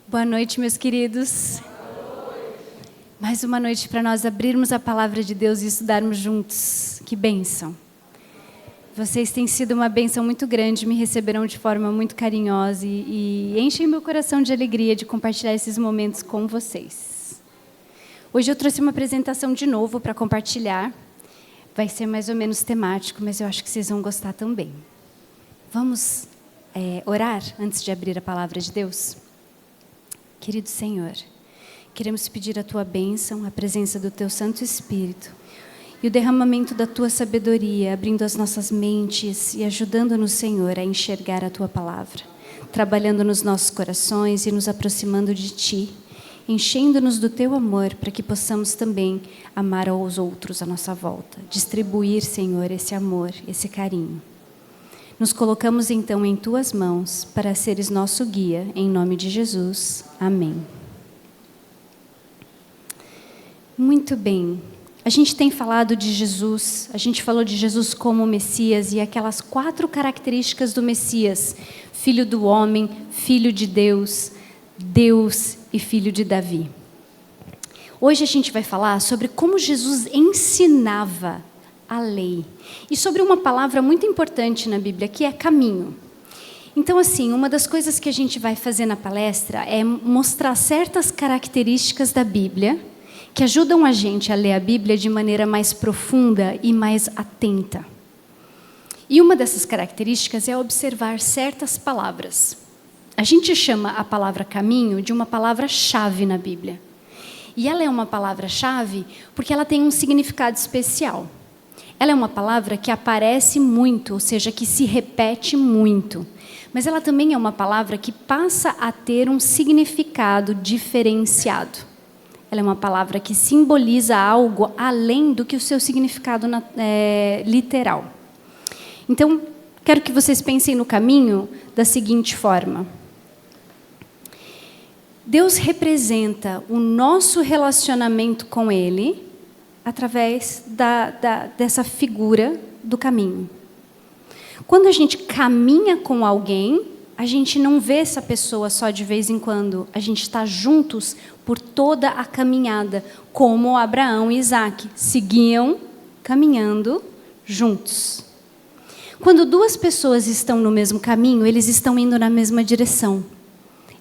Boa noite, meus queridos. Mais uma noite para nós abrirmos a palavra de Deus e estudarmos juntos. Que bênção. Vocês têm sido uma bênção muito grande, me receberam de forma muito carinhosa e enchem meu coração de alegria de compartilhar esses momentos com vocês. Hoje eu trouxe uma apresentação de novo para compartilhar. Vai ser mais ou menos temático, mas eu acho que vocês vão gostar também. Vamos orar antes de abrir a palavra de Deus? Querido Senhor, queremos pedir a Tua bênção, a presença do Teu Santo Espírito e o derramamento da Tua sabedoria, abrindo as nossas mentes e ajudando-nos, Senhor, a enxergar a Tua palavra, trabalhando nos nossos corações e nos aproximando de Ti, enchendo-nos do Teu amor para que possamos também amar aos outros à nossa volta, distribuir, Senhor, esse amor, esse carinho. Nos colocamos então em Tuas mãos para seres nosso guia, em nome de Jesus. Amém. Muito bem. A gente tem falado de Jesus, a gente falou de Jesus como Messias e aquelas 4 características do Messias: filho do homem, filho de Deus, Deus e filho de Davi. Hoje a gente vai falar sobre como Jesus ensinava a lei e sobre uma palavra muito importante na Bíblia, que é caminho. Então, assim, uma das coisas que a gente vai fazer na palestra é mostrar certas características da Bíblia que ajudam a gente a ler a Bíblia de maneira mais profunda e mais atenta. E uma dessas características é observar certas palavras. A gente chama a palavra caminho de uma palavra-chave na Bíblia. E ela é uma palavra-chave porque ela tem um significado especial. Ela é uma palavra que aparece muito, ou seja, que se repete muito. Mas ela também é uma palavra que passa a ter um significado diferenciado. Ela é uma palavra que simboliza algo além do que o seu significado literal. Então, quero que vocês pensem no caminho da seguinte forma. Deus representa o nosso relacionamento com Ele através dessa figura do caminho. Quando a gente caminha com alguém, a gente não vê essa pessoa só de vez em quando. A gente está juntos por toda a caminhada, como Abraão e Isaac seguiam caminhando juntos. Quando 2 pessoas estão no mesmo caminho, eles estão indo na mesma direção.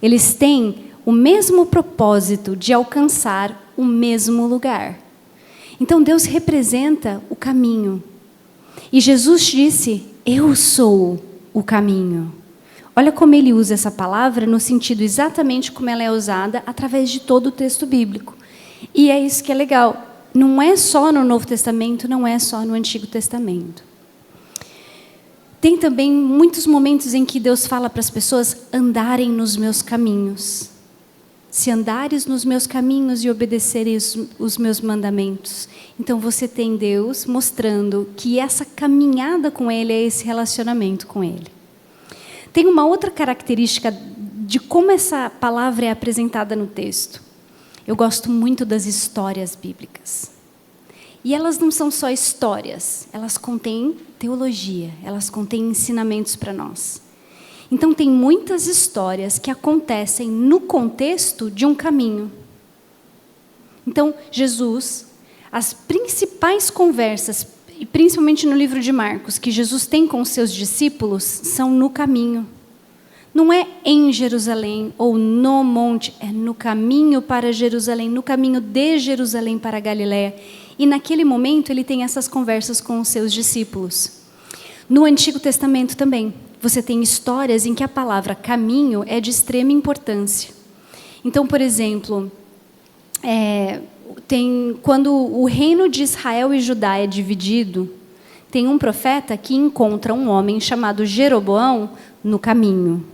Eles têm o mesmo propósito de alcançar o mesmo lugar. Então Deus representa o caminho. E Jesus disse: eu sou o caminho. Olha como ele usa essa palavra no sentido exatamente como ela é usada através de todo o texto bíblico. E é isso que é legal. Não é só no Novo Testamento, não é só no Antigo Testamento. Tem também muitos momentos em que Deus fala para as pessoas andarem nos meus caminhos. Se andares nos meus caminhos e obedeceres os meus mandamentos. Então você tem Deus mostrando que essa caminhada com Ele é esse relacionamento com Ele. Tem uma outra característica de como essa palavra é apresentada no texto. Eu gosto muito das histórias bíblicas. E elas não são só histórias, elas contêm teologia, elas contêm ensinamentos para nós. Então, tem muitas histórias que acontecem no contexto de um caminho. Então, Jesus, as principais conversas, e principalmente no livro de Marcos, que Jesus tem com os seus discípulos, são no caminho. Não é em Jerusalém ou no monte, é no caminho para Jerusalém, no caminho de Jerusalém para a Galileia. E naquele momento ele tem essas conversas com os seus discípulos. No Antigo Testamento também. Você tem histórias em que a palavra caminho é de extrema importância. Então, por exemplo, quando o reino de Israel e Judá é dividido, tem um profeta que encontra um homem chamado Jeroboão no caminho.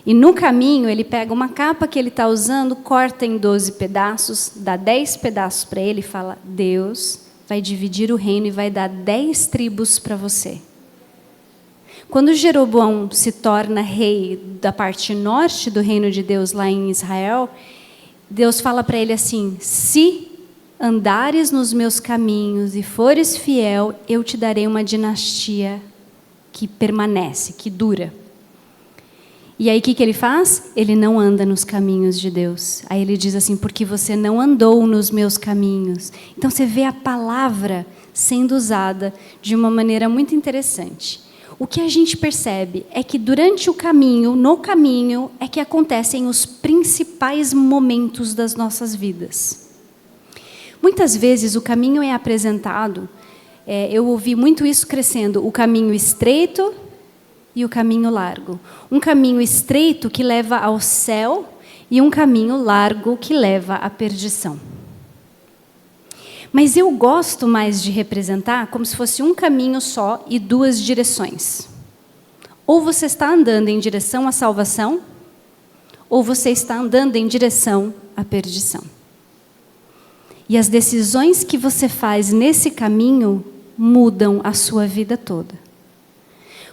E no caminho ele pega uma capa que ele está usando, corta em 12 pedaços, dá 10 pedaços para ele e fala: Deus vai dividir o reino e vai dar 10 tribos para você. Quando Jeroboão se torna rei da parte norte do reino de Deus lá em Israel, Deus fala para ele assim: se andares nos meus caminhos e fores fiel, eu te darei uma dinastia que permanece, que dura. E aí o que ele faz? Ele não anda nos caminhos de Deus. Aí ele diz assim, porque você não andou nos meus caminhos. Então você vê a palavra sendo usada de uma maneira muito interessante. O que a gente percebe é que durante o caminho, no caminho, é que acontecem os principais momentos das nossas vidas. Muitas vezes o caminho é apresentado, eu ouvi muito isso crescendo, o caminho estreito e o caminho largo. Um caminho estreito que leva ao céu e um caminho largo que leva à perdição. Mas eu gosto mais de representar como se fosse um caminho só e duas direções. Ou você está andando em direção à salvação, ou você está andando em direção à perdição. E as decisões que você faz nesse caminho mudam a sua vida toda.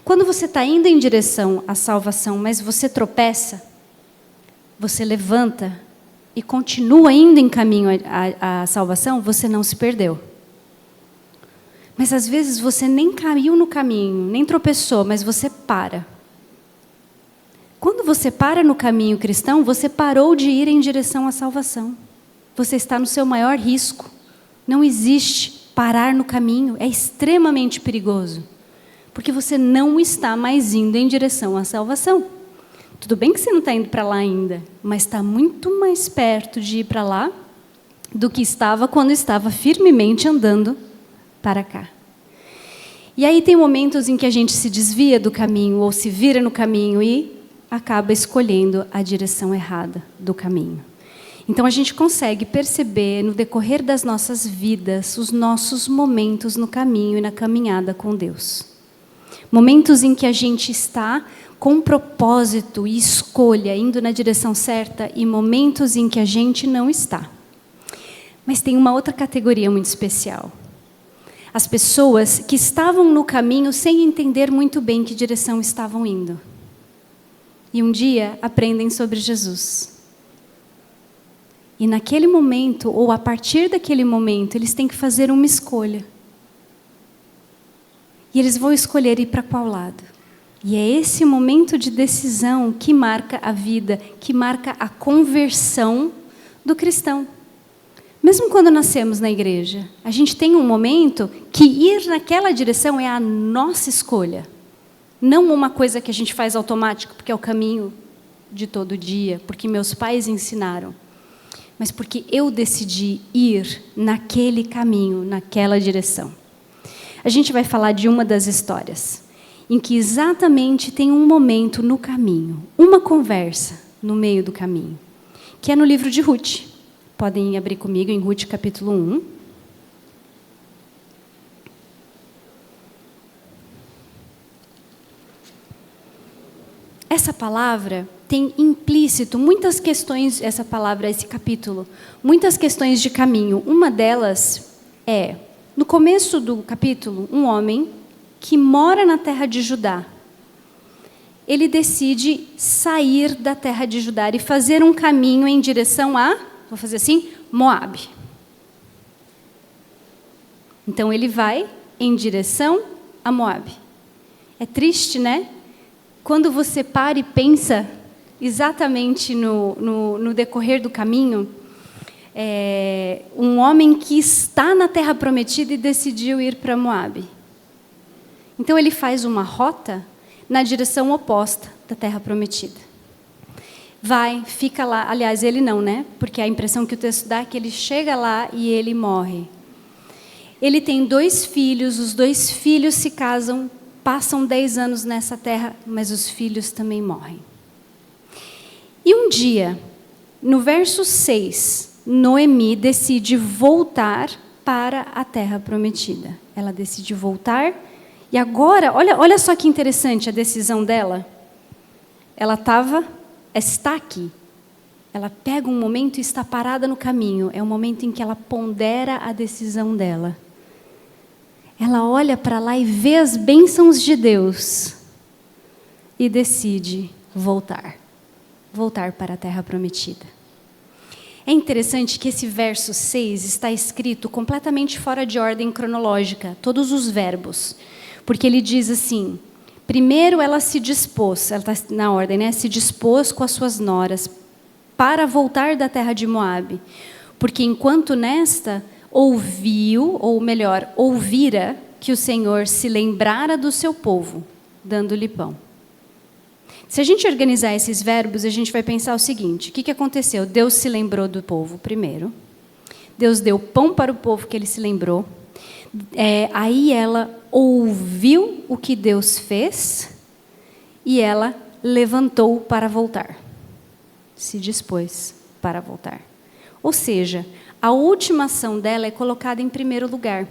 Quando você está indo em direção à salvação, mas você tropeça, você levanta e continua indo em caminho à salvação, você não se perdeu. Mas às vezes você nem caiu no caminho, nem tropeçou, mas você para. Quando você para no caminho cristão, você parou de ir em direção à salvação. Você está no seu maior risco. Não existe parar no caminho, é extremamente perigoso. Porque você não está mais indo em direção à salvação. Tudo bem que você não está indo para lá ainda, mas está muito mais perto de ir para lá do que estava quando estava firmemente andando para cá. E aí tem momentos em que a gente se desvia do caminho ou se vira no caminho e acaba escolhendo a direção errada do caminho. Então a gente consegue perceber no decorrer das nossas vidas os nossos momentos no caminho e na caminhada com Deus. Momentos em que a gente está com propósito e escolha, indo na direção certa, e momentos em que a gente não está. Mas tem uma outra categoria muito especial. As pessoas que estavam no caminho sem entender muito bem que direção estavam indo. E um dia aprendem sobre Jesus. E naquele momento, ou a partir daquele momento, eles têm que fazer uma escolha. E eles vão escolher ir para qual lado. E é esse momento de decisão que marca a vida, que marca a conversão do cristão. Mesmo quando nascemos na igreja, a gente tem um momento que ir naquela direção é a nossa escolha. Não uma coisa que a gente faz automático, porque é o caminho de todo dia, porque meus pais ensinaram. Mas porque eu decidi ir naquele caminho, naquela direção. A gente vai falar de uma das histórias, em que exatamente tem um momento no caminho, uma conversa no meio do caminho, que é no livro de Ruth. Podem abrir comigo em Ruth capítulo 1. Essa palavra tem implícito muitas questões, essa palavra, esse capítulo, muitas questões de caminho. Uma delas é, no começo do capítulo, um homem que mora na terra de Judá. Ele decide sair da terra de Judá e fazer um caminho em direção a, vou fazer assim, Moabe. Então ele vai em direção a Moabe. É triste, né? Quando você para e pensa exatamente no decorrer do caminho, um homem que está na terra prometida e decidiu ir para Moabe. Então ele faz uma rota na direção oposta da terra prometida. Vai, fica lá, aliás, ele não, né? Porque a impressão que o texto dá é que ele chega lá e ele morre. Ele tem 2 filhos, os 2 filhos se casam, passam 10 anos nessa terra, mas os filhos também morrem. E um dia, no verso 6, Noemi decide voltar para a terra prometida. Ela decide voltar, e agora, olha só que interessante a decisão dela. Ela está aqui. Ela pega um momento e está parada no caminho. É o momento em que ela pondera a decisão dela. Ela olha para lá e vê as bênçãos de Deus e decide voltar para a terra prometida. É interessante que esse verso 6 está escrito completamente fora de ordem cronológica, todos os verbos, porque ele diz assim: Primeiro ela se dispôs, ela está na ordem, né? Se dispôs com as suas noras para voltar da terra de Moabe. Porque enquanto nesta ouviu, ou melhor, ouvira que o Senhor se lembrara do seu povo, dando-lhe pão. Se a gente organizar esses verbos, a gente vai pensar o seguinte: o que aconteceu? Deus se lembrou do povo primeiro. Deus deu pão para o povo que ele se lembrou. Aí ela ouviu o que Deus fez e ela levantou para voltar. Se dispôs para voltar. Ou seja, a última ação dela é colocada em primeiro lugar.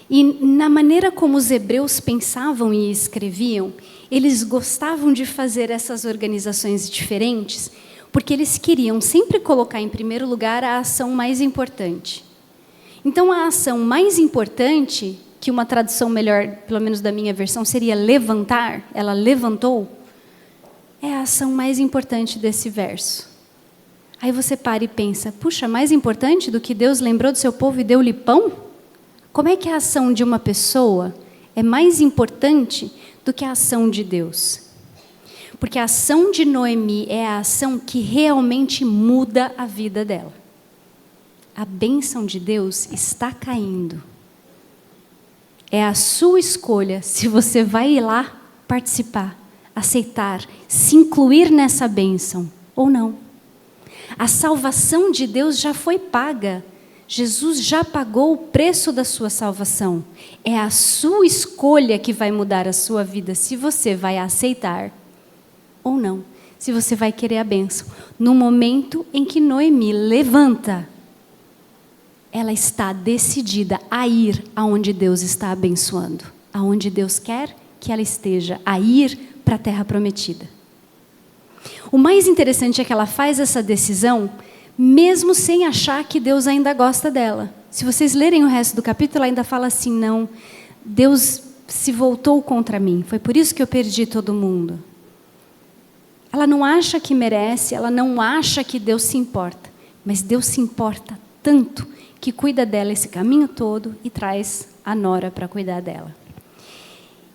E na maneira como os hebreus pensavam e escreviam, eles gostavam de fazer essas organizações diferentes, porque eles queriam sempre colocar em primeiro lugar a ação mais importante. Então, a ação mais importante, que uma tradução melhor, pelo menos da minha versão, seria levantar, ela levantou, é a ação mais importante desse verso. Aí você para e pensa, puxa, mais importante do que Deus lembrou do seu povo e deu-lhe pão? Como é que a ação de uma pessoa é mais importante do que a ação de Deus? Porque a ação de Noemi é a ação que realmente muda a vida dela. A bênção de Deus está caindo. É a sua escolha se você vai ir lá participar, aceitar, se incluir nessa bênção ou não. A salvação de Deus já foi paga. Jesus já pagou o preço da sua salvação. É a sua escolha que vai mudar a sua vida, se você vai aceitar ou não. Se você vai querer a bênção. No momento em que Noemi levanta, ela está decidida a ir aonde Deus está abençoando. Aonde Deus quer que ela esteja, a ir para a terra prometida. O mais interessante é que ela faz essa decisão mesmo sem achar que Deus ainda gosta dela. Se vocês lerem o resto do capítulo, ela ainda fala assim, não, Deus se voltou contra mim, foi por isso que eu perdi todo mundo. Ela não acha que merece, ela não acha que Deus se importa, mas Deus se importa tanto que cuida dela esse caminho todo e traz a nora para cuidar dela.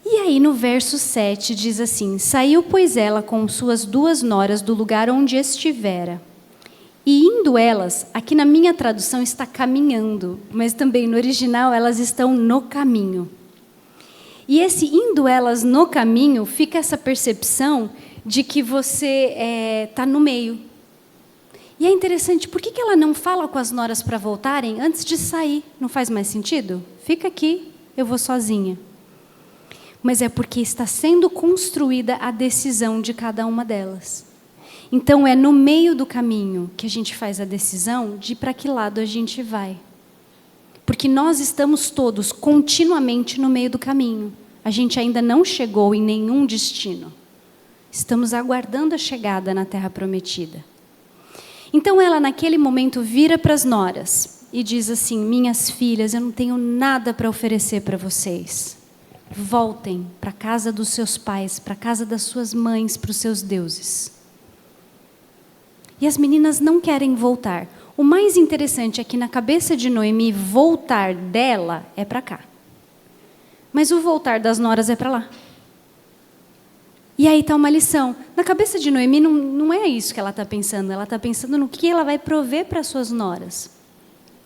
E aí no verso 7 diz assim, saiu pois ela com suas 2 noras do lugar onde estivera, e indo elas, aqui na minha tradução está caminhando, mas também no original elas estão no caminho. E esse indo elas no caminho, fica essa percepção de que você está no meio. E é interessante, por que ela não fala com as noras para voltarem antes de sair? Não faz mais sentido? Fica aqui, eu vou sozinha. Mas é porque está sendo construída a decisão de cada uma delas. Então, é no meio do caminho que a gente faz a decisão de para que lado a gente vai. Porque nós estamos todos continuamente no meio do caminho. A gente ainda não chegou em nenhum destino. Estamos aguardando a chegada na Terra Prometida. Então, ela naquele momento vira para as noras e diz assim, minhas filhas, eu não tenho nada para oferecer para vocês. Voltem para a casa dos seus pais, para a casa das suas mães, para os seus deuses. E as meninas não querem voltar. O mais interessante é que na cabeça de Noemi, voltar dela é para cá. Mas o voltar das noras é para lá. E aí está uma lição. Na cabeça de Noemi não é isso que ela está pensando. Ela está pensando no que ela vai prover para suas noras.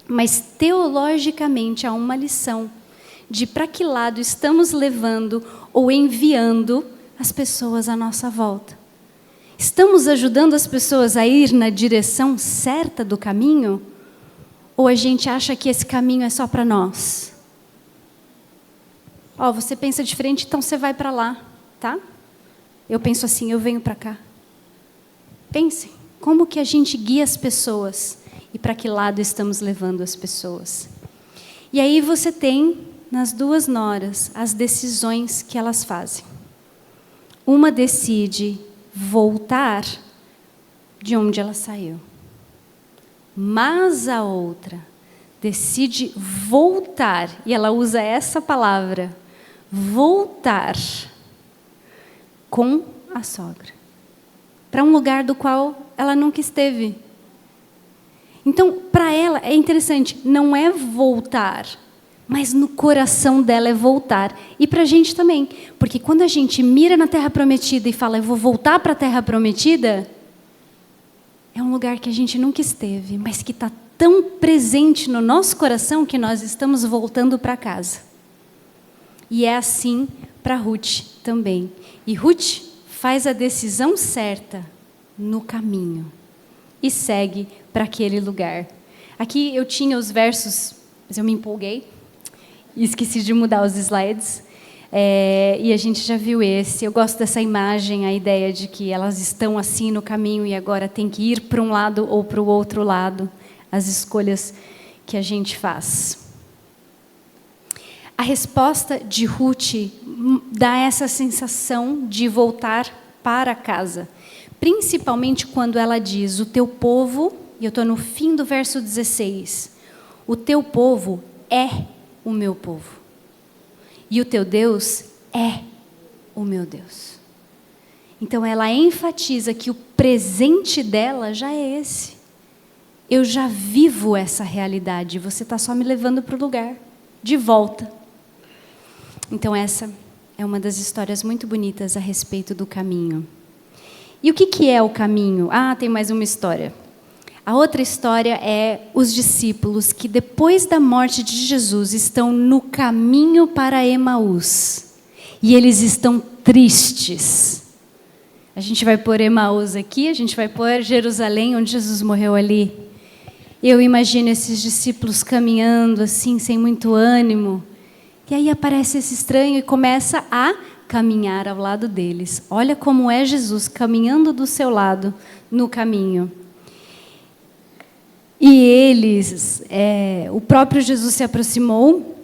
Mas teologicamente há uma lição de para que lado estamos levando ou enviando as pessoas à nossa volta. Estamos ajudando as pessoas a ir na direção certa do caminho? Ou a gente acha que esse caminho é só para nós? Você pensa diferente, então você vai para lá, tá? Eu penso assim, eu venho para cá. Pensem, como que a gente guia as pessoas? E para que lado estamos levando as pessoas? E aí você tem, nas 2 noras, as decisões que elas fazem. Uma decide voltar de onde ela saiu. Mas a outra decide voltar, e ela usa essa palavra, voltar com a sogra, para um lugar do qual ela nunca esteve. Então, para ela, é interessante, não é voltar mas no coração dela é voltar. E para a gente também, porque quando a gente mira na Terra Prometida e fala, eu vou voltar para a Terra Prometida, é um lugar que a gente nunca esteve, mas que está tão presente no nosso coração que nós estamos voltando para casa. E é assim para Ruth também. E Ruth faz a decisão certa no caminho e segue para aquele lugar. Aqui eu tinha os versos, mas eu me empolguei e esqueci de mudar os slides. E a gente já viu esse. Eu gosto dessa imagem, a ideia de que elas estão assim no caminho e agora tem que ir para um lado ou para o outro lado, as escolhas que a gente faz. A resposta de Ruth dá essa sensação de voltar para casa, principalmente quando ela diz, o teu povo, e eu estou no fim do verso 16, o teu povo é o meu povo. E o teu Deus é o meu Deus. Então ela enfatiza que o presente dela já é esse. Eu já vivo essa realidade, você está só me levando para o lugar, de volta. Então essa é uma das histórias muito bonitas a respeito do caminho. E o que é o caminho? Tem mais uma história. A outra história é os discípulos que depois da morte de Jesus estão no caminho para Emaús. E eles estão tristes. A gente vai pôr Emaús aqui, a gente vai pôr Jerusalém, onde Jesus morreu ali. Eu imagino esses discípulos caminhando assim, sem muito ânimo. E aí aparece esse estranho e começa a caminhar ao lado deles. Olha como é Jesus caminhando do seu lado no caminho. E eles, o próprio Jesus se aproximou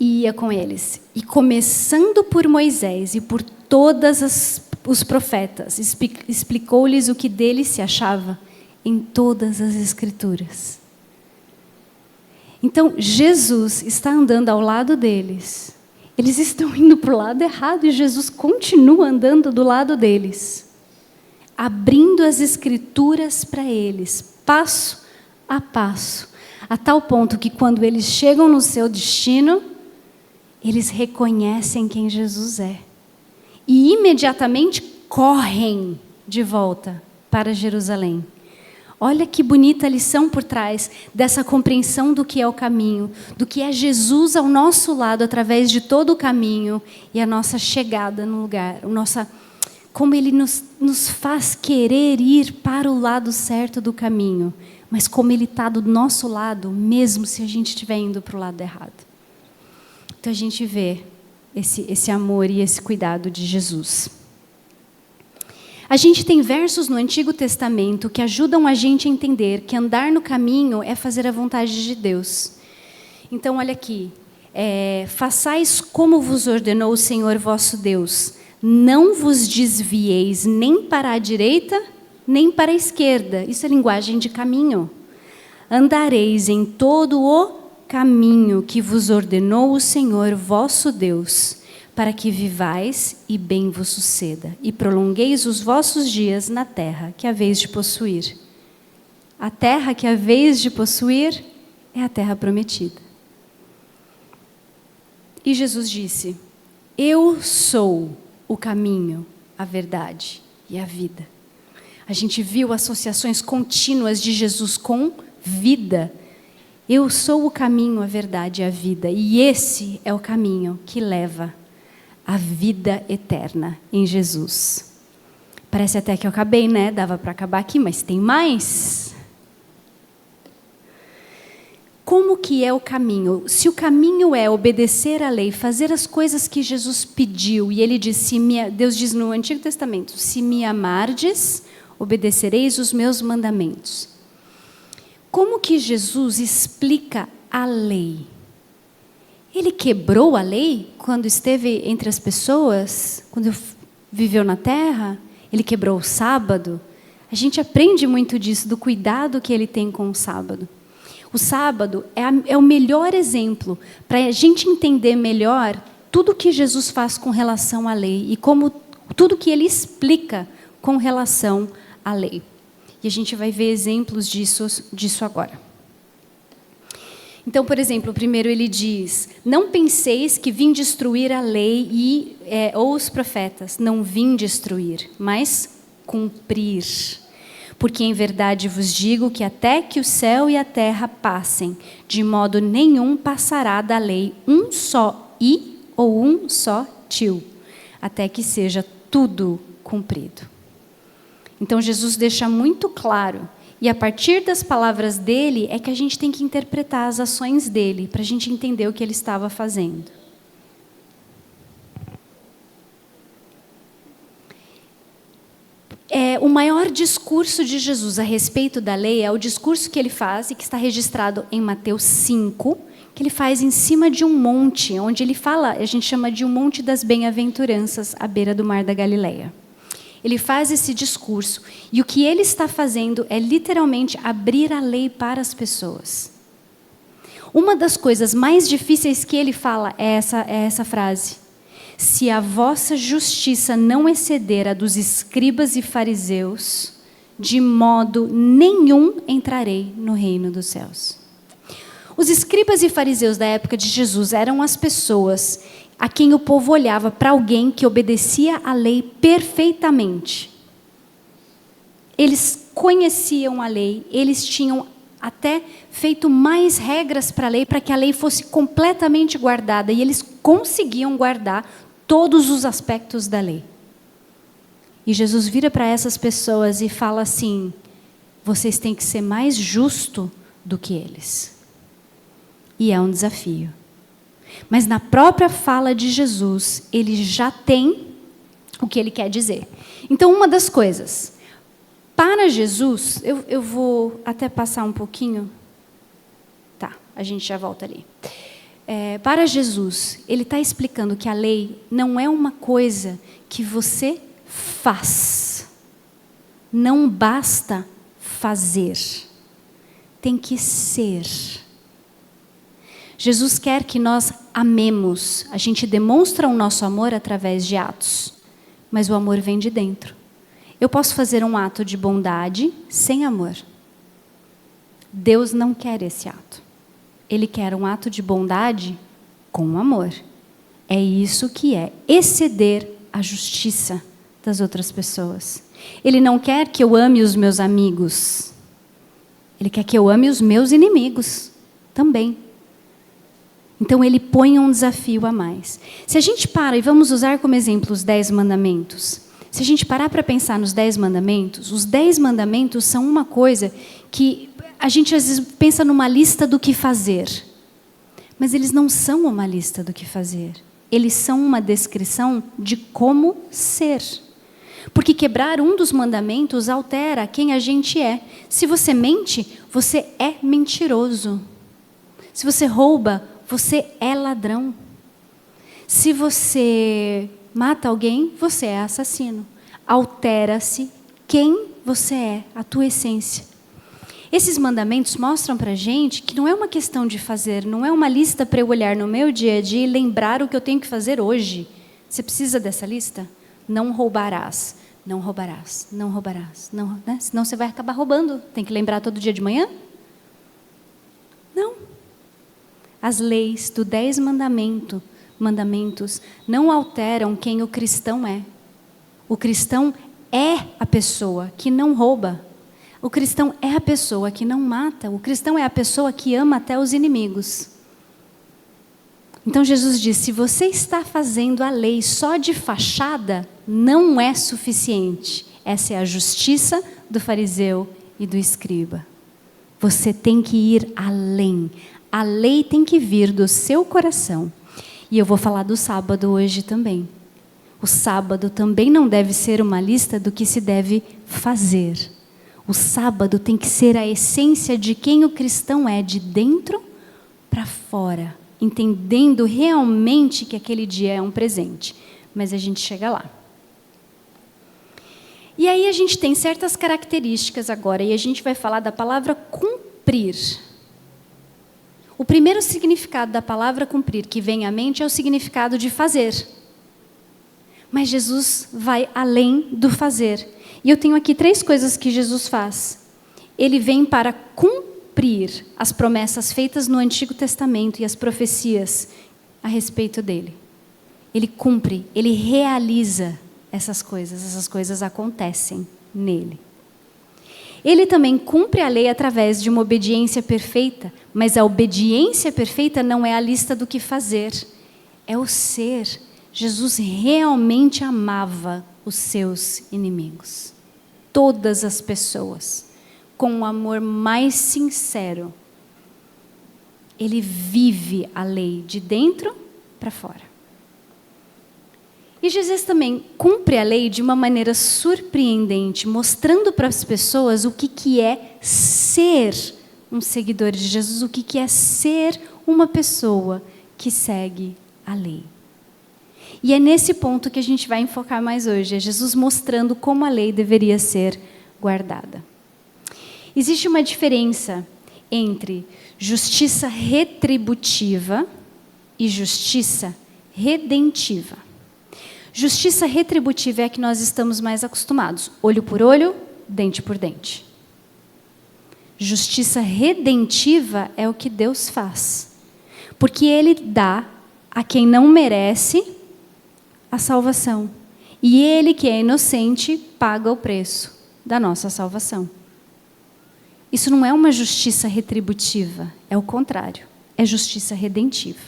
e ia com eles. E começando por Moisés e por todos os profetas, explicou-lhes o que deles se achava em todas as Escrituras. Então, Jesus está andando ao lado deles. Eles estão indo para o lado errado e Jesus continua andando do lado deles, abrindo as Escrituras para eles, passo a passo, a tal ponto que quando eles chegam no seu destino, eles reconhecem quem Jesus é. E imediatamente correm de volta para Jerusalém. Olha que bonita lição por trás dessa compreensão do que é o caminho, do que é Jesus ao nosso lado através de todo o caminho e a nossa chegada no lugar, como Ele nos faz querer ir para o lado certo do caminho, mas como Ele está do nosso lado, mesmo se a gente estiver indo para o lado errado. Então a gente vê esse amor e esse cuidado de Jesus. A gente tem versos no Antigo Testamento que ajudam a gente a entender que andar no caminho é fazer a vontade de Deus. Então, olha aqui. Façais como vos ordenou o Senhor vosso Deus. Não vos desvieis nem para a direita, nem para a esquerda. Isso é linguagem de caminho. Andareis em todo o caminho que vos ordenou o Senhor vosso Deus, para que vivais e bem vos suceda, e prolongueis os vossos dias na terra que haveis de possuir. A terra que haveis de possuir é a terra prometida. E Jesus disse, eu sou o caminho, a verdade e a vida. A gente viu associações contínuas de Jesus com vida. Eu sou o caminho, a verdade e a vida. E esse é o caminho que leva à vida eterna em Jesus. Parece até que eu acabei, né? Dava para acabar aqui, mas tem mais. Como que é o caminho? Se o caminho é obedecer à lei, fazer as coisas que Jesus pediu, e ele disse, Deus diz no Antigo Testamento, se me amardes, obedecereis os meus mandamentos. Como que Jesus explica a lei? Ele quebrou a lei quando esteve entre as pessoas, quando viveu na terra? Ele quebrou o sábado? A gente aprende muito disso, do cuidado que ele tem com o sábado. O sábado é o melhor exemplo para a gente entender melhor tudo que Jesus faz com relação à lei e como tudo que ele explica com relação à lei. E a gente vai ver exemplos disso agora. Então, por exemplo, primeiro ele diz: não penseis que vim destruir a lei ou os profetas. Não vim destruir, mas cumprir. Porque em verdade vos digo que até que o céu e a terra passem, de modo nenhum passará da lei um só i ou um só tio, até que seja tudo cumprido. Então Jesus deixa muito claro, e a partir das palavras dele é que a gente tem que interpretar as ações dele, para a gente entender o que ele estava fazendo. O maior discurso de Jesus a respeito da lei é o discurso que ele faz, e que está registrado em Mateus 5, que ele faz em cima de um monte, onde ele fala, a gente chama de um monte das bem-aventuranças, à beira do mar da Galileia. Ele faz esse discurso, e o que ele está fazendo é literalmente abrir a lei para as pessoas. Uma das coisas mais difíceis que ele fala é essa frase: se a vossa justiça não exceder a dos escribas e fariseus, de modo nenhum entrarei no reino dos céus. Os escribas e fariseus da época de Jesus eram as pessoas a quem o povo olhava para alguém que obedecia à lei perfeitamente. Eles conheciam a lei, eles tinham até feito mais regras para a lei, para que a lei fosse completamente guardada, e eles conseguiam guardar todos os aspectos da lei. E Jesus vira para essas pessoas e fala assim: vocês têm que ser mais justos do que eles. E é um desafio. Mas na própria fala de Jesus, ele já tem o que ele quer dizer. Então, uma das coisas, para Jesus, eu vou até passar um pouquinho. Tá, a gente já volta ali. Para Jesus, ele está explicando que a lei não é uma coisa que você faz. Não basta fazer. Tem que ser. Jesus quer que nós amemos. A gente demonstra o nosso amor através de atos, mas o amor vem de dentro. Eu posso fazer um ato de bondade sem amor. Deus não quer esse ato. Ele quer um ato de bondade com amor. É isso que é exceder a justiça das outras pessoas. Ele não quer que eu ame os meus amigos. Ele quer que eu ame os meus inimigos também. Então, ele põe um desafio a mais. Se a gente para, e vamos usar como exemplo os 10 mandamentos. Se a gente parar para pensar nos 10 mandamentos, os 10 mandamentos são uma coisa que a gente às vezes pensa numa lista do que fazer. Mas eles não são uma lista do que fazer. Eles são uma descrição de como ser. Porque quebrar um dos mandamentos altera quem a gente é. Se você mente, você é mentiroso. Se você rouba, você é ladrão. Se você mata alguém, você é assassino. Altera-se quem você é, a tua essência. Esses mandamentos mostram para a gente que não é uma questão de fazer, não é uma lista para eu olhar no meu dia a dia e lembrar o que eu tenho que fazer hoje. Você precisa dessa lista? Não roubarás, não roubarás, não roubarás. Não, né? Senão você vai acabar roubando. Tem que lembrar todo dia de manhã? Não. As leis do 10 mandamentos não alteram quem o cristão é. O cristão é a pessoa que não rouba. O cristão é a pessoa que não mata. O cristão é a pessoa que ama até os inimigos. Então Jesus diz: se você está fazendo a lei só de fachada, não é suficiente. Essa é a justiça do fariseu e do escriba. Você tem que ir além. A lei tem que vir do seu coração. E eu vou falar do sábado hoje também. O sábado também não deve ser uma lista do que se deve fazer. O sábado tem que ser a essência de quem o cristão é, de dentro para fora, entendendo realmente que aquele dia é um presente. Mas a gente chega lá. E aí a gente tem certas características agora, e a gente vai falar da palavra cumprir. O primeiro significado da palavra cumprir que vem à mente é o significado de fazer. Mas Jesus vai além do fazer. E eu tenho aqui 3 coisas que Jesus faz. Ele vem para cumprir cumprir as promessas feitas no Antigo Testamento e as profecias a respeito dele. Ele cumpre, ele realiza essas coisas acontecem nele. Ele também cumpre a lei através de uma obediência perfeita, mas a obediência perfeita não é a lista do que fazer, é o ser. Jesus realmente amava os seus inimigos, todas as pessoas, com o amor mais sincero. Ele vive a lei de dentro para fora. E Jesus também cumpre a lei de uma maneira surpreendente, mostrando para as pessoas o que é ser um seguidor de Jesus, o que é ser uma pessoa que segue a lei. E é nesse ponto que a gente vai enfocar mais hoje, é Jesus mostrando como a lei deveria ser guardada. Existe uma diferença entre justiça retributiva e justiça redentiva. Justiça retributiva é a que nós estamos mais acostumados. Olho por olho, dente por dente. Justiça redentiva é o que Deus faz. Porque Ele dá a quem não merece a salvação. E Ele, que é inocente, paga o preço da nossa salvação. Isso não é uma justiça retributiva, é o contrário. É justiça redentiva.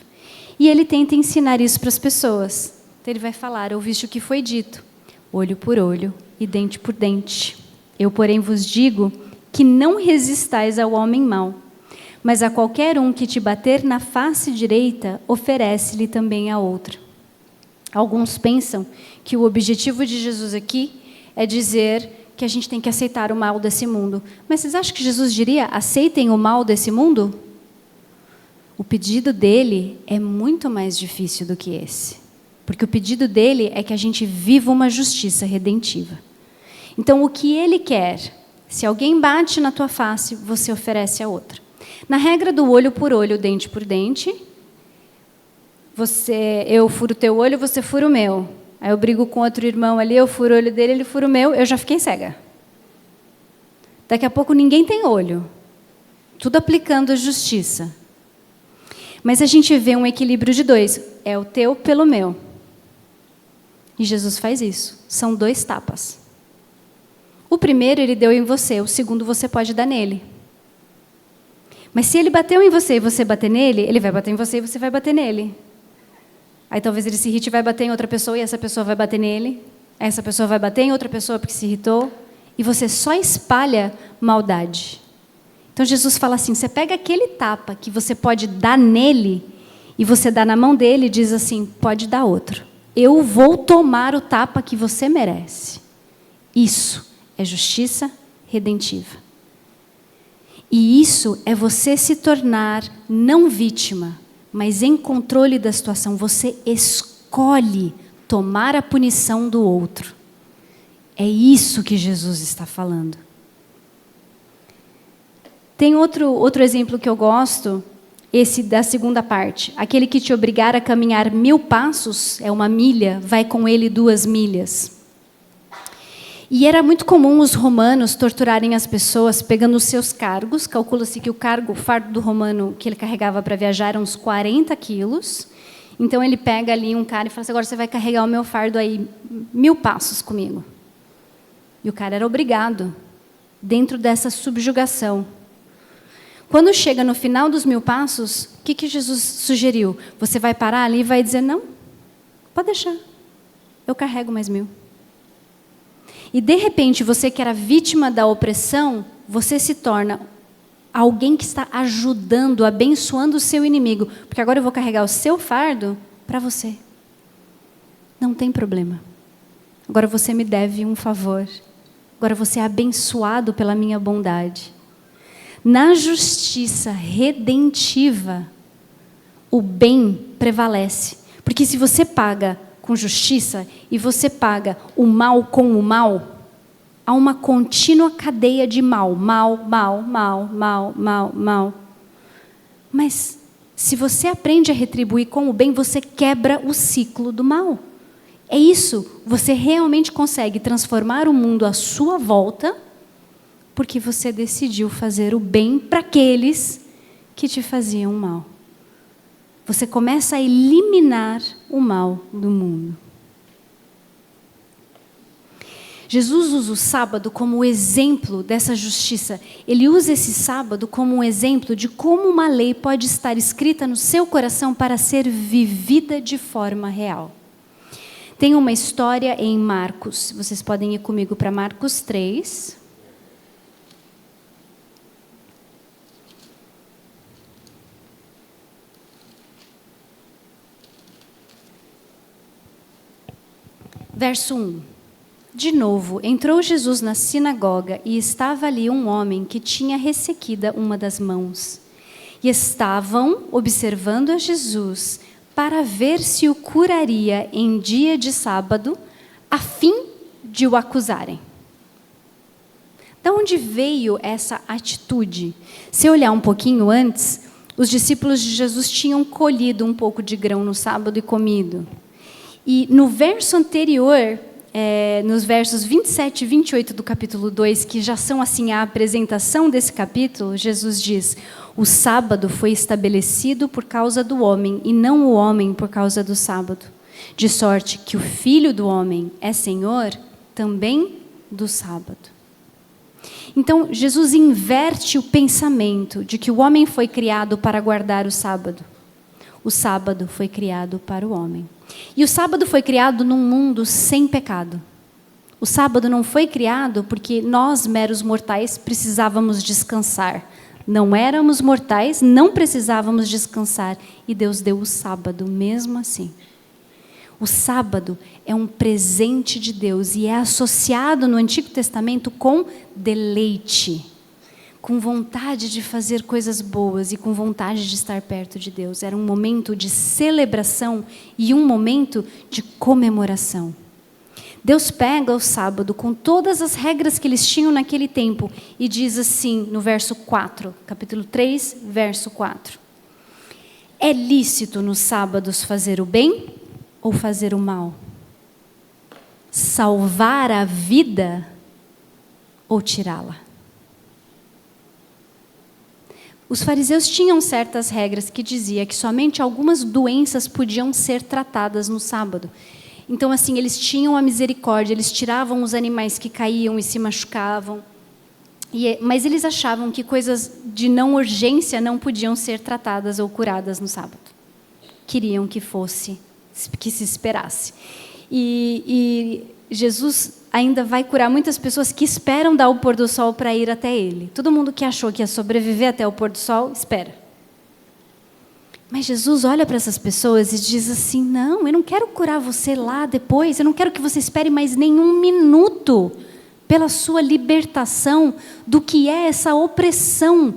E Ele tenta ensinar isso para as pessoas. Então ele vai falar, ouviste o que foi dito, olho por olho e dente por dente. Eu, porém, vos digo que não resistais ao homem mau, mas a qualquer um que te bater na face direita, oferece-lhe também a outra. Alguns pensam que o objetivo de Jesus aqui é dizer que a gente tem que aceitar o mal desse mundo. Mas vocês acham que Jesus diria, aceitem o mal desse mundo? O pedido dele é muito mais difícil do que esse. Porque o pedido dele é que a gente viva uma justiça redentiva. Então, o que ele quer? Se alguém bate na tua face, você oferece a outra. Na regra do olho por olho, dente por dente, eu furo o teu olho, você fura o meu. Aí eu brigo com outro irmão ali, eu furo o olho dele, ele fura o meu, eu já fiquei cega. Daqui a pouco ninguém tem olho. Tudo aplicando a justiça. Mas a gente vê um equilíbrio de dois. É o teu pelo meu. E Jesus faz isso. São 2 tapas. O primeiro ele deu em você, o segundo você pode dar nele. Mas se ele bateu em você e você bater nele, ele vai bater em você e você vai bater nele. Aí talvez ele se irrite e vai bater em outra pessoa e essa pessoa vai bater nele. Essa pessoa vai bater em outra pessoa porque se irritou. E você só espalha maldade. Então Jesus fala assim, você pega aquele tapa que você pode dar nele e você dá na mão dele e diz assim, pode dar outro. Eu vou tomar o tapa que você merece. Isso é justiça redentiva. E isso é você se tornar não vítima, mas em controle da situação. Você escolhe tomar a punição do outro. É isso que Jesus está falando. Tem outro exemplo que eu gosto, esse da segunda parte. Aquele que te obrigar a caminhar 1000 passos, é 1 milha, vai com ele 2 milhas. E era muito comum os romanos torturarem as pessoas pegando os seus cargos. Calcula-se que o fardo do romano que ele carregava para viajar era uns 40 quilos. Então ele pega ali um cara e fala assim, agora você vai carregar o meu fardo aí 1000 passos comigo. E o cara era obrigado, dentro dessa subjugação. Quando chega no final dos 1000 passos, o que Jesus sugeriu? Você vai parar ali e vai dizer, não, pode deixar, eu carrego mais 1000. E de repente, você que era vítima da opressão, você se torna alguém que está ajudando, abençoando o seu inimigo. Porque agora eu vou carregar o seu fardo para você. Não tem problema. Agora você me deve um favor. Agora você é abençoado pela minha bondade. Na justiça redentiva, o bem prevalece. Porque se você paga com justiça e você paga o mal com o mal, há uma contínua cadeia de mal. Mas se você aprende a retribuir com o bem, você quebra o ciclo do mal. É isso, você realmente consegue transformar o mundo à sua volta porque você decidiu fazer o bem para aqueles que te faziam mal. Você começa a eliminar o mal do mundo. Jesus usa o sábado como exemplo dessa justiça. Ele usa esse sábado como um exemplo de como uma lei pode estar escrita no seu coração para ser vivida de forma real. Tem uma história em Marcos. Vocês podem ir comigo para Marcos 3. Verso 1. De novo, entrou Jesus na sinagoga e estava ali um homem que tinha ressequida uma das mãos. E estavam observando a Jesus para ver se o curaria em dia de sábado, a fim de o acusarem. De onde veio essa atitude? Se olhar um pouquinho antes, os discípulos de Jesus tinham colhido um pouco de grão no sábado e comido. E no verso anterior, nos versos 27 e 28 do capítulo 2, que já são assim a apresentação desse capítulo, Jesus diz: o sábado foi estabelecido por causa do homem e não o homem por causa do sábado, de sorte que o Filho do homem é Senhor também do sábado. Então Jesus inverte o pensamento de que o homem foi criado para guardar o sábado. O sábado foi criado para o homem. E o sábado foi criado num mundo sem pecado. O sábado não foi criado porque nós, meros mortais, precisávamos descansar. Não éramos mortais, não precisávamos descansar. E Deus deu o sábado mesmo assim. O sábado é um presente de Deus e é associado no Antigo Testamento com deleite, com vontade de fazer coisas boas e com vontade de estar perto de Deus. Era um momento de celebração e um momento de comemoração. Deus pega o sábado com todas as regras que eles tinham naquele tempo e diz assim no verso 4, capítulo 3, verso 4. É lícito nos sábados fazer o bem ou fazer o mal? Salvar a vida ou tirá-la? Os fariseus tinham certas regras que diziam que somente algumas doenças podiam ser tratadas no sábado. Então, assim, eles tinham a misericórdia, eles tiravam os animais que caíam e se machucavam. Mas eles achavam que coisas de não urgência não podiam ser tratadas ou curadas no sábado. Queriam que se esperasse. E Jesus ainda vai curar muitas pessoas que esperam dar o pôr do sol para ir até Ele. Todo mundo que achou que ia sobreviver até o pôr do sol, espera. Mas Jesus olha para essas pessoas e diz assim: não, eu não quero curar você lá depois, eu não quero que você espere mais nenhum minuto pela sua libertação do que é essa opressão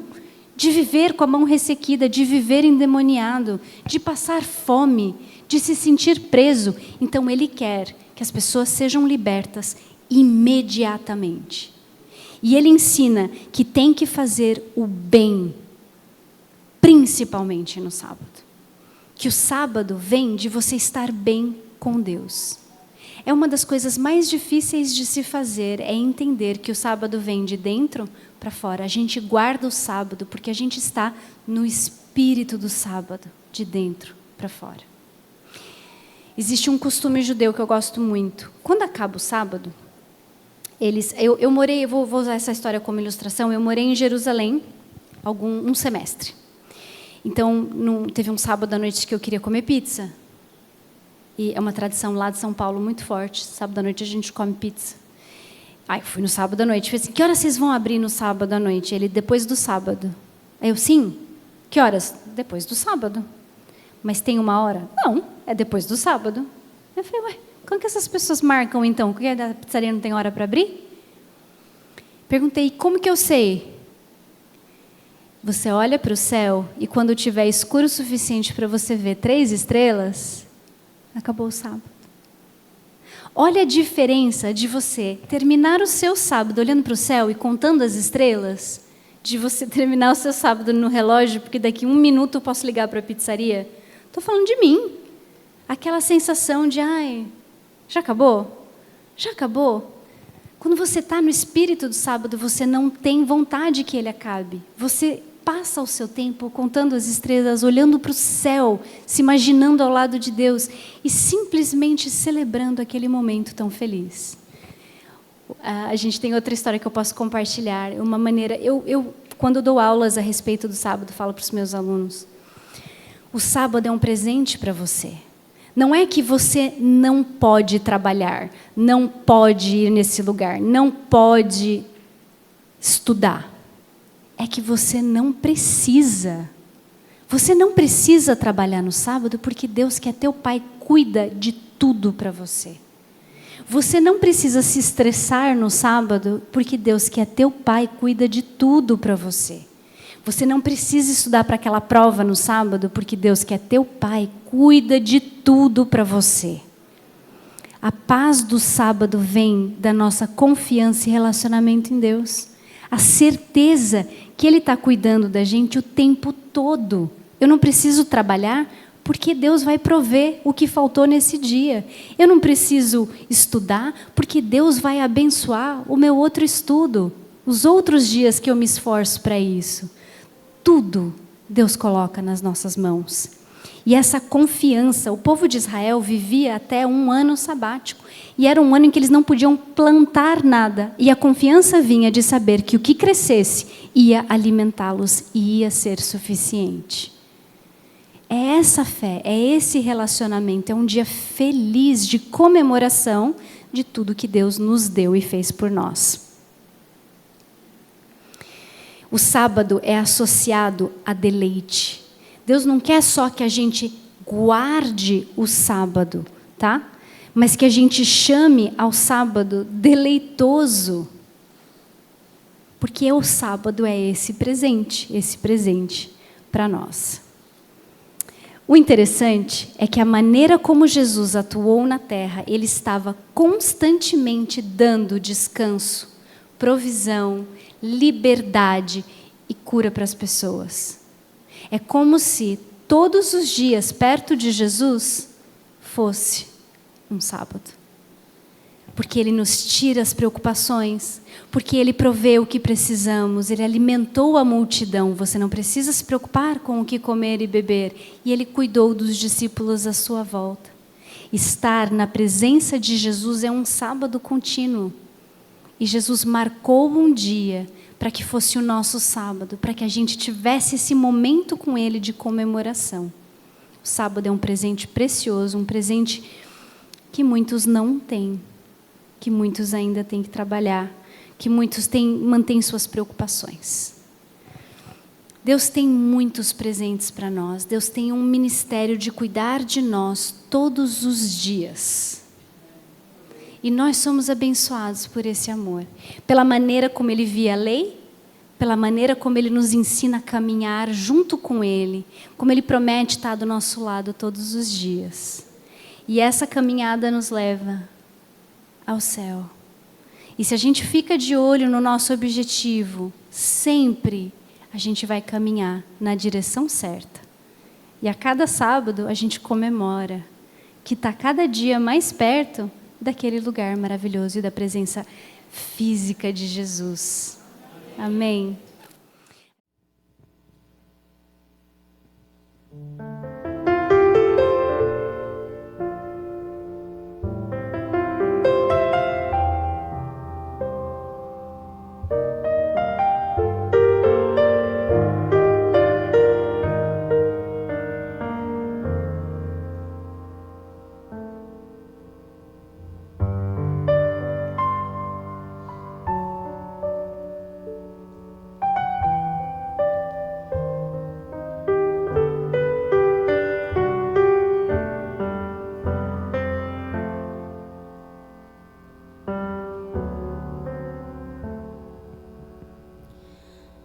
de viver com a mão ressequida, de viver endemoniado, de passar fome, de se sentir preso. Então Ele quer que as pessoas sejam libertas imediatamente. E Ele ensina que tem que fazer o bem, principalmente no sábado. Que o sábado vem de você estar bem com Deus. É uma das coisas mais difíceis de se fazer, é entender que o sábado vem de dentro para fora. A gente guarda o sábado porque a gente está no espírito do sábado, de dentro para fora. Existe um costume judeu que eu gosto muito. Quando acaba o sábado, eu morei, eu vou usar essa história como ilustração, eu morei em Jerusalém um semestre. Então, teve um sábado à noite que eu queria comer pizza. E é uma tradição lá de São Paulo muito forte. Sábado à noite a gente come pizza. Aí eu fui no sábado à noite. Falei assim: que horas vocês vão abrir no sábado à noite? Ele: depois do sábado. Aí eu: sim. Que horas? Depois do sábado. Mas tem uma hora? Não, é depois do sábado. Eu falei: ué, como que essas pessoas marcam então? Porque a pizzaria não tem hora para abrir? Perguntei: como que eu sei? Você olha para o céu e quando tiver escuro o suficiente para você ver 3 estrelas, acabou o sábado. Olha a diferença de você terminar o seu sábado olhando para o céu e contando as estrelas, de você terminar o seu sábado no relógio, porque daqui 1 minuto eu posso ligar para a pizzaria. Estou falando de mim. Aquela sensação de: ai, já acabou? Já acabou? Quando você está no espírito do sábado, você não tem vontade que ele acabe. Você passa o seu tempo contando as estrelas, olhando para o céu, se imaginando ao lado de Deus e simplesmente celebrando aquele momento tão feliz. A gente tem outra história que eu posso compartilhar. Uma maneira, quando eu dou aulas a respeito do sábado, falo para os meus alunos: o sábado é um presente para você. Não é que você não pode trabalhar, não pode ir nesse lugar, não pode estudar. É que você não precisa. Você não precisa trabalhar no sábado porque Deus, que é teu Pai, cuida de tudo para você. Você não precisa se estressar no sábado porque Deus, que é teu Pai, cuida de tudo para você. Você não precisa estudar para aquela prova no sábado porque Deus, que é teu Pai, cuida de tudo para você. A paz do sábado vem da nossa confiança e relacionamento em Deus. A certeza que Ele está cuidando da gente o tempo todo. Eu não preciso trabalhar porque Deus vai prover o que faltou nesse dia. Eu não preciso estudar porque Deus vai abençoar o meu outro estudo, os outros dias que eu me esforço para isso. Tudo Deus coloca nas nossas mãos. E essa confiança, o povo de Israel vivia até um ano sabático. E era um ano em que eles não podiam plantar nada. E a confiança vinha de saber que o que crescesse ia alimentá-los e ia ser suficiente. É essa fé, é esse relacionamento, é um dia feliz de comemoração de tudo que Deus nos deu e fez por nós. O sábado é associado a deleite. Deus não quer só que a gente guarde o sábado, tá? Mas que a gente chame ao sábado deleitoso. Porque o sábado é esse presente para nós. O interessante é que a maneira como Jesus atuou na terra, Ele estava constantemente dando descanso, provisão, liberdade e cura para as pessoas. É como se todos os dias perto de Jesus fosse um sábado. Porque Ele nos tira as preocupações, porque Ele provê o que precisamos, Ele alimentou a multidão, você não precisa se preocupar com o que comer e beber, e Ele cuidou dos discípulos à sua volta. Estar na presença de Jesus é um sábado contínuo, e Jesus marcou um dia para que fosse o nosso sábado, para que a gente tivesse esse momento com Ele de comemoração. O sábado é um presente precioso, um presente que muitos não têm, que muitos ainda têm que trabalhar, que muitos mantêm suas preocupações. Deus tem muitos presentes para nós. Deus tem um ministério de cuidar de nós todos os dias. E nós somos abençoados por esse amor. Pela maneira como Ele via a lei, pela maneira como Ele nos ensina a caminhar junto com Ele, como Ele promete estar do nosso lado todos os dias. E essa caminhada nos leva ao céu. E se a gente fica de olho no nosso objetivo, sempre a gente vai caminhar na direção certa. E a cada sábado a gente comemora que está cada dia mais perto daquele lugar maravilhoso e da presença física de Jesus. Amém.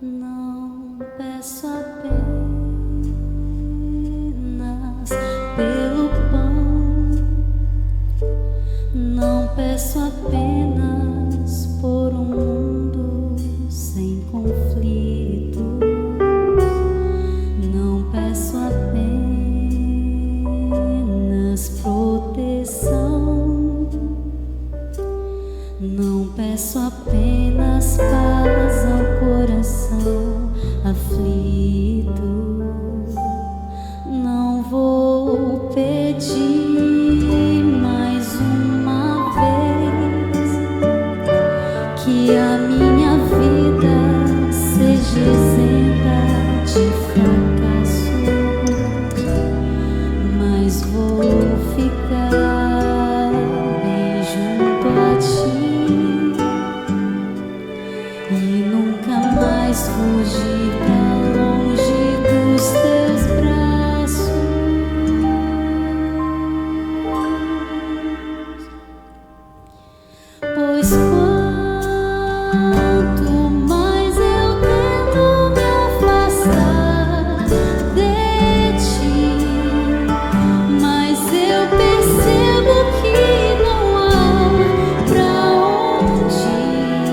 Não peço apenas pelo pão, não peço apenas por um mundo sem conflitos, não peço apenas proteção, não peço Peço apenas paz ao coração aflito. Não vou pedir mais uma vez que a minha vida seja isenta de fracasso, mas vou ficar bem junto a ti e nunca mais fugir pra longe dos teus braços. Pois quanto mais eu tento me afastar de ti, mas eu percebo que não há pra onde ir.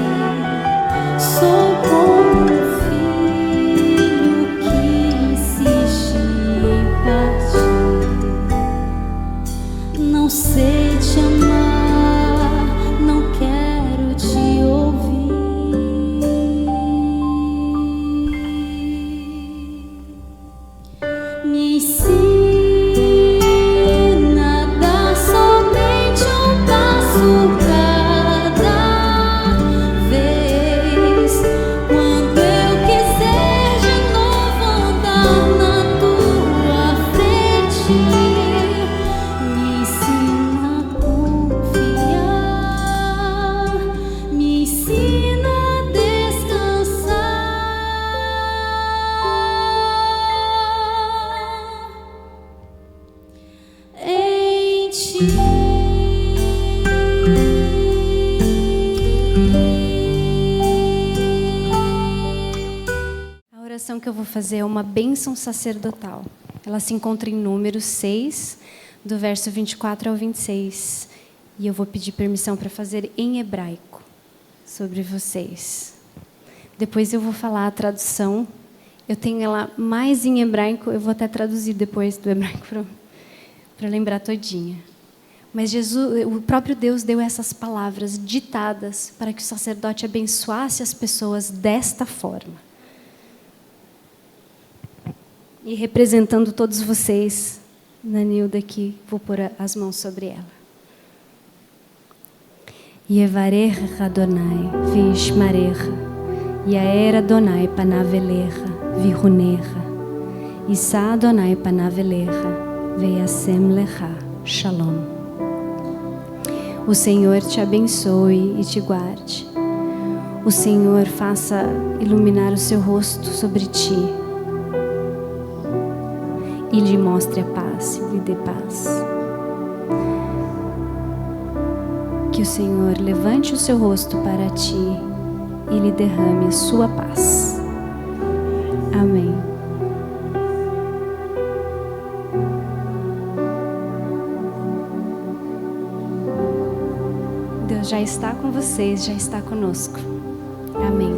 Sou como um filho que insiste em partir. Não sei te amar, não quero te ouvir. Me ensina a dar somente um passo cada vez. Quando eu quiser de novo andar na tua frente, me ensina a confiar, me ensina a descansar em ti. A oração que eu vou fazer é uma bênção sacerdotal. Ela se encontra em Números 6, do verso 24 ao 26. E eu vou pedir permissão para fazer em hebraico sobre vocês. Depois eu vou falar a tradução. Eu tenho ela mais em hebraico, eu vou até traduzir depois do hebraico para lembrar todinha. Mas Jesus, o próprio Deus deu essas palavras ditadas para que o sacerdote abençoasse as pessoas desta forma. E representando todos vocês, Nanilda aqui, vou pôr as mãos sobre ela. Yevarech Adonai vishmarecha, Yaer Adonai panavelecha vihunecha, Issa Adonai panavelecha veyasem lecha shalom. O Senhor te abençoe e te guarde. O Senhor faça iluminar o seu rosto sobre ti e lhe mostre a paz, e lhe dê paz. Que o Senhor levante o seu rosto para ti e lhe derrame a sua paz. Amém. Deus já está com vocês, já está conosco. Amém.